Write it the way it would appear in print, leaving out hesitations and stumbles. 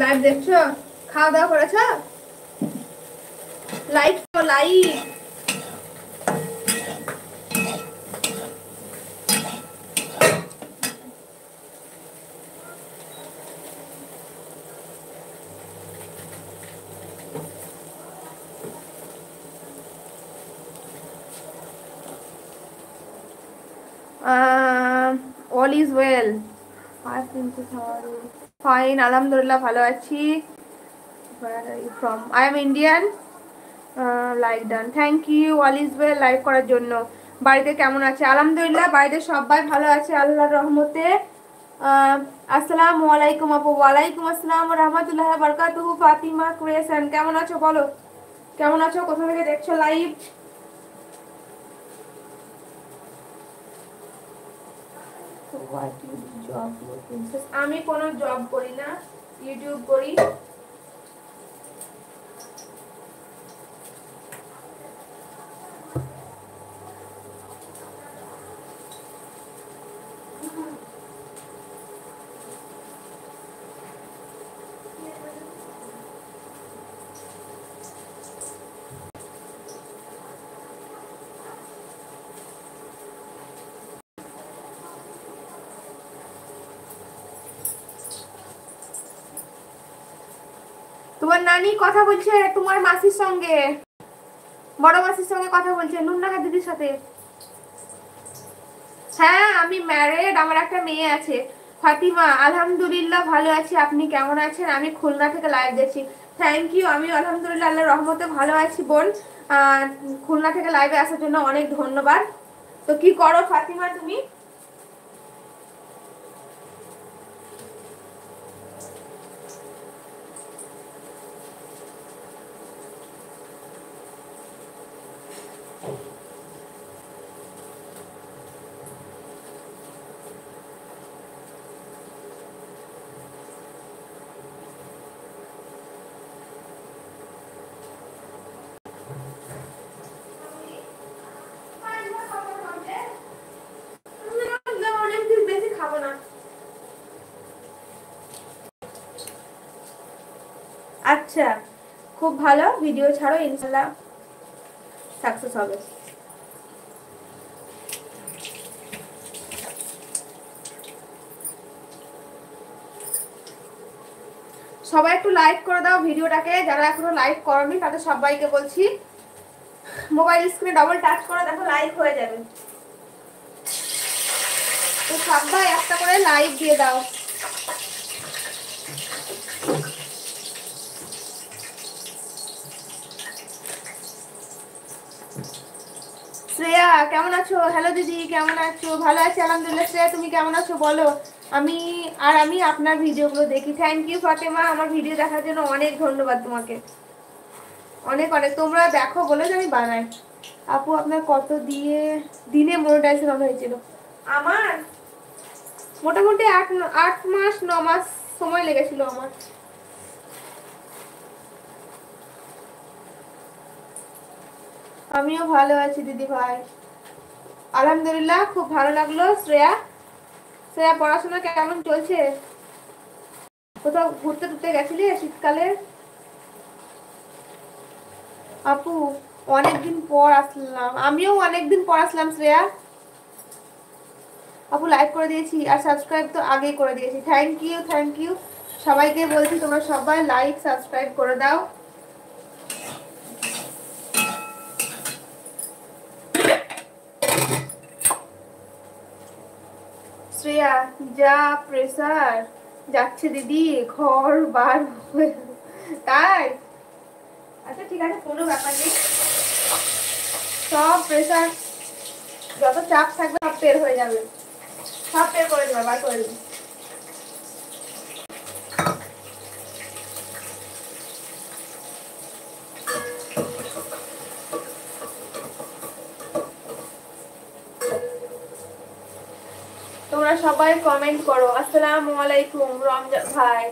Live দেখছো? খাওয়া দাওয়া করেছো? লাইক তো like. All is well. Fine, আলহামদুলিল্লাহ ভালো আছি। Where are you from? I am Indian. Like done, thank you. All is well like করার জন্য। বাড়িতে কেমন আছে? আলহামদুলিল্লাহ বাড়িতে সবাই ভালো আছে আল্লাহর রহমতে। আসসালামু আলাইকুম আপু। ওয়ালাইকুম আসসালাম রহমতুল্লাহ বারকাতুহু। ফাতিমা ক্রিয়েশন, কেমন আছো বলো? কেমন আছো? কোথা থেকে দেখছো লাইভ? আমি কোনো জব করি না, ইউটিউব করি। তোমার নানি কথা বলছে তোমার মাসির সঙ্গে, বড় মাসির সঙ্গে কথা বলছে, নুন্নাহা দিদির সাথে। হ্যাঁ আমি ম্যারেড, আমার একটা মেয়ে আছে। ফাতিমা, আলহামদুলিল্লাহ ভালো আছি, আপনি কেমন আছেন? আমি খুলনা থেকে লাইভ দেখছি। Thank you. আমি আলহামদুলিল্লাহ আল্লাহর রহমতে ভালো আছি বোন। খুলনা থেকে লাইভে আসার জন্য অনেক ধন্যবাদ। তো কি করো ফাতিমা তুমি? বেশি খাবো না। আচ্ছা, খুব ভালো, ভিডিও ছাড়ো, ইনশাল্লাহ সাকসেস হবে। সবাই একটু লাইক করে দাও ভিডিওটাকে, যারা এখনো লাইক করনি তাদের সবাইকে বলছি মোবাইল স্ক্রিনে ডবল টাচ করে দেখো, লাইক হয়ে যাবে। তো সবাই একটা করে লাইক দিয়ে দাও। শ্রেয়া কেমন আছো? হ্যালো দিদি, কেমন আছো? ভালো আছি আলহামদুলিল্লাহ। শ্রেয়া তুমি কেমন আছো বলো? আমি আপনার ভিডিওগুলো দেখি। থ্যাংক ইউ ফাতেমা, আমার ভিডিও দেখার জন্য অনেক ধন্যবাদ তোমাকে, অনেক অনেক। তোমরা দেখো বলে যে আমি বানাই। আপু আপনার কত দিনে মনিটাইজেশন হয়েছিল? আমার মোটামুটি 8 মাস 9 মাস সময় লেগেছিল আমার। আমিও ভালো আছি দিদি ভাই, আলহামদুলিল্লাহ। খুব ভালো লাগলো। শ্রেয়া, শ্রেয়া পড়াশোনা কেমন চলছে? কোথাও ঘুরতে টুরতে গেছিলে শীতকালে? আপু অনেকদিন পর আসলাম, আমিও অনেকদিন পর আসলাম শ্রেয়া। আপু লাইক করে দিয়েছি আর সাবস্ক্রাইব তো আগেই করে দিয়েছি। Thank you, thank you. সবাইকে বলছি তোমরা সবাই লাইক সাবস্ক্রাইব করে দাও। শ্রেয়া, যা প্রেসার যাচ্ছে দিদি, ঘর বার তাই? আচ্ছা ঠিক আছে, কোনো ব্যাপার নেই। সব প্রেসার, যত চাপ থাকবে সব বের হয়ে যাবে, সব বের করে দেবে, বার করে দেবে। তোমরা সবাই কমেন্ট করো। আসসালামু আলাইকুম রমজান ভাই।